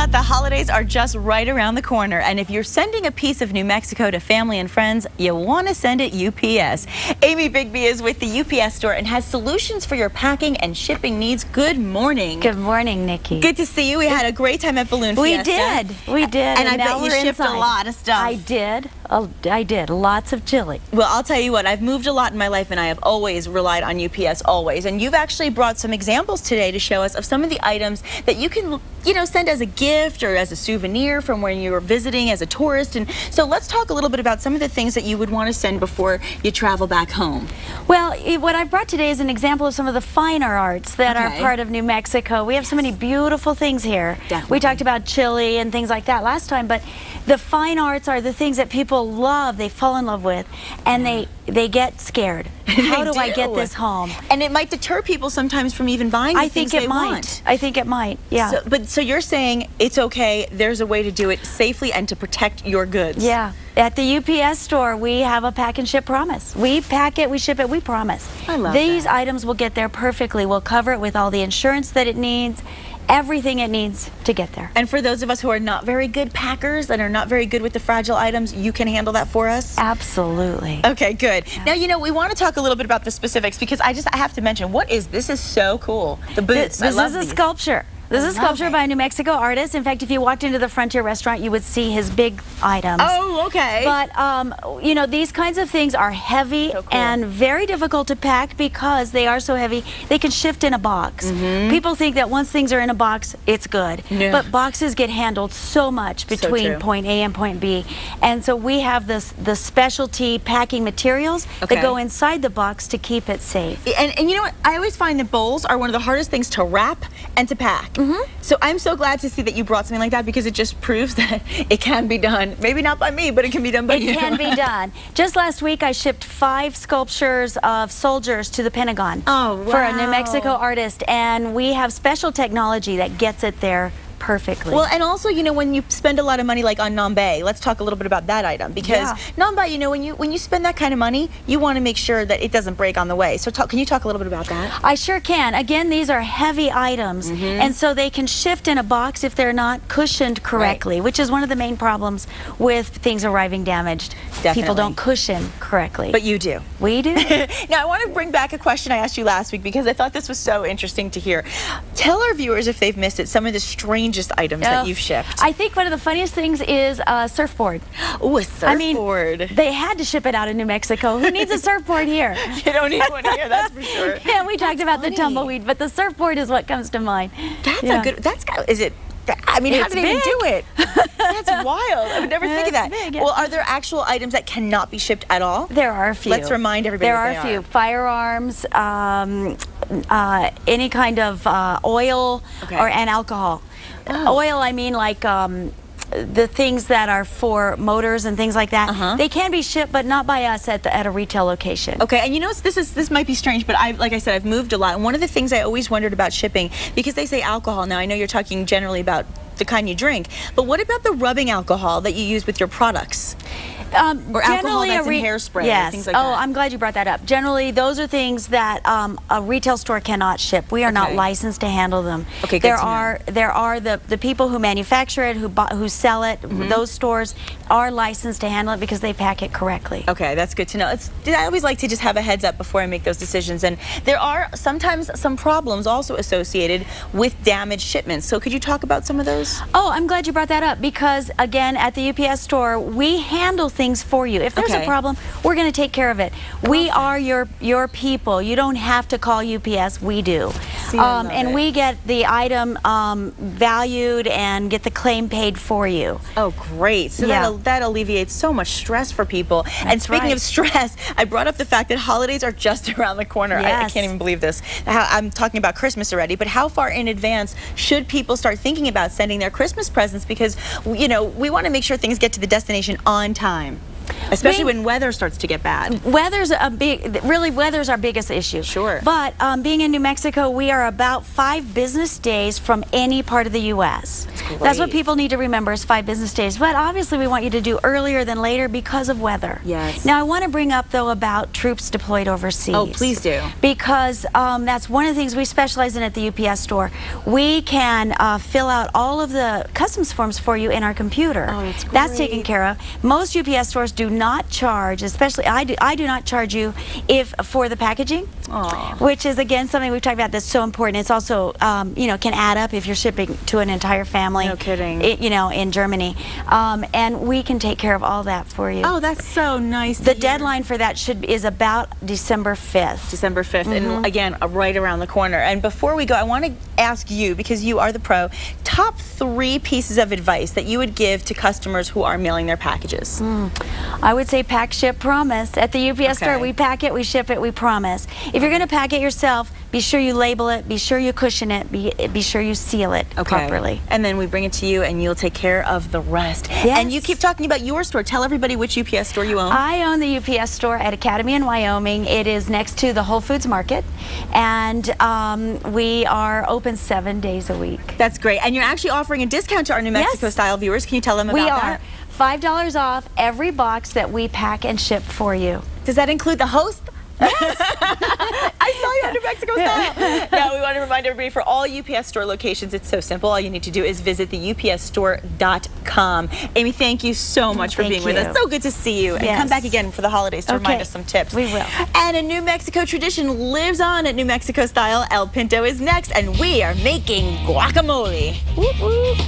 not, the holidays are just right around the corner. And if you're sending a piece of New Mexico to family and friends, you want to send it UPS. Amy Bigby is with the UPS store and has solutions for your packing and shipping needs. Good morning. Good morning, Nikki. Good to see you. We had a great time at Balloon Fiesta. We did. And I bet you shipped a lot of stuff. I did. I did. Lots of chili. Well, I'll tell you what, I've moved a lot in my life and I have always relied on UPS, always. And you've actually brought some examples today to show us of some of the items that you can, send as a gift or as a souvenir from when you were visiting as a tourist. And so let's talk a little bit about some of the things that you would want to send before you travel back home. Well, what I brought today is an example of some of the finer arts that are part of New Mexico. We have so many beautiful things here. Definitely. We talked about chili and things like that last time, but the fine arts are the things that people love, they fall in love with, and they get scared. How do I get this home? And it might deter people sometimes from even buying the things they want. I think it might, yeah. So you're saying it's okay, there's a way to do it safely and to protect your goods. Yeah. At the UPS store, we have a pack and ship promise. We pack it, we ship it, we promise. I love These that. items will get there perfectly. We'll cover it with all the insurance that it needs, everything it needs to get there. And for those of us who are not very good packers and are not very good with the fragile items, you can handle that for us? Absolutely. Okay, good. Yeah. Now, we want to talk a little bit about the specifics because I have to mention, this is so cool. The boots, This is a sculpture. This is a sculpture by a New Mexico artist. In fact, if you walked into the Frontier restaurant, you would see his big items. Oh, okay. But, these kinds of things are heavy and very difficult to pack because they are so heavy. They can shift in a box. People think that once things are in a box, it's good. Yeah. But boxes get handled so much between point A and point B. And so we have the specialty packing materials that go inside the box to keep it safe. And you know what? I always find that bowls are one of the hardest things to wrap and to pack. So I'm so glad to see that you brought something like that because it just proves that it can be done. Maybe not by me, but it can be done by you. It can be done. Just last week, I shipped 5 sculptures of soldiers to the Pentagon for a New Mexico artist, and we have special technology that gets it there perfectly. Well, and also, when you spend a lot of money like on Nambe, let's talk a little bit about that item because Nambe, when you spend that kind of money, you want to make sure that it doesn't break on the way. So can you talk a little bit about that? I sure can. Again, these are heavy items, and so they can shift in a box if they're not cushioned correctly, which is one of the main problems with things arriving damaged. Definitely. People don't cushion correctly. But you do. We do. Now, I want to bring back a question I asked you last week because I thought this was so interesting to hear. Tell our viewers, if they've missed it, some of the strangest items that you've shipped. I think one of the funniest things is a surfboard. Oh, a surfboard. I mean, they had to ship it out of New Mexico. Who needs a surfboard here? You don't need one here, that's for sure. Yeah, we talked about the tumbleweed, but the surfboard is what comes to mind. That's a good, is it, how did they even do it? That's wild. I would never think of that. Big, Well, are there actual items that cannot be shipped at all? There are a few. Let's remind everybody There are a few. Firearms, any kind of oil and alcohol. Oil, I mean like the things that are for motors and things like that. They can be shipped, but not by us at a retail location. Okay, and this might be strange, but like I said, I've moved a lot. And one of the things I always wondered about shipping, because they say alcohol. Now I know you're talking generally about the kind you drink, but what about the rubbing alcohol that you use with your products? Or alcohol that's in hairspray, yes. things like that. I'm glad you brought that up. Generally, those are things that a retail store cannot ship. We are not licensed to handle them. Okay, there are the people who manufacture it, who sell it. Those stores are licensed to handle it because they pack it correctly. Okay, that's good to know. I always like to just have a heads up before I make those decisions. And there are sometimes some problems also associated with damaged shipments. So could you talk about some of those? Oh, I'm glad you brought that up because, again, at the UPS store, we handle things for you. If there's a problem, we're going to take care of it. We are your people. You don't have to call UPS. We do. And we get the item valued and get the claim paid for you. Oh, great. So that alleviates so much stress for people. And speaking of stress, I brought up the fact that holidays are just around the corner. I can't even believe this. I'm talking about Christmas already, but how far in advance should people start thinking about sending their Christmas presents? Because, we want to make sure things get to the destination on time. Especially when weather starts to get bad. Weather's our biggest issue. Sure. But being in New Mexico, we are about 5 business days from any part of the U.S. That's what people need to remember, is 5 business days. But obviously we want you to do earlier than later because of weather. Yes. Now I want to bring up, though, about troops deployed overseas. Oh, please do. Because that's one of the things we specialize in at the UPS store. We can fill out all of the customs forms for you in our computer. Oh, that's great. That's taken care of. Most UPS stores do not charge, especially I do not charge you for the packaging. Aww. Which is, again, something we've talked about that's so important. It's also, you know, can add up if you're shipping to an entire family. No kidding. You know, in Germany. And we can take care of all that for you. Oh, that's so nice. The deadline for that is about December 5th. December 5th, and again, right around the corner. And before we go, I want to ask you, because you are the pro, top 3 pieces of advice that you would give to customers who are mailing their packages. I would say pack, ship, promise. At the UPS store, we pack it, we ship it, we promise. If you're going to pack it yourself, be sure you label it, be sure you cushion it, be sure you seal it properly. And then we bring it to you and you'll take care of the rest. Yes. And you keep talking about your store. Tell everybody which UPS store you own. I own the UPS store at Academy in Wyoming. It is next to the Whole Foods Market, and we are open 7 days a week. That's great. And you're actually offering a discount to our New Mexico style viewers. Can you tell them about that? We are. $5 off every box that we pack and ship for you. Does that include the host? Yes. I saw you on New Mexico style. Now, we want to remind everybody, for all UPS store locations, it's so simple. All you need to do is visit the upsstore.com. Amy, thank you so much for being with us. So good to see you. And come back again for the holidays to remind us some tips. We will. And a New Mexico tradition lives on at New Mexico style. El Pinto is next, and we are making guacamole. Whoop, whoop.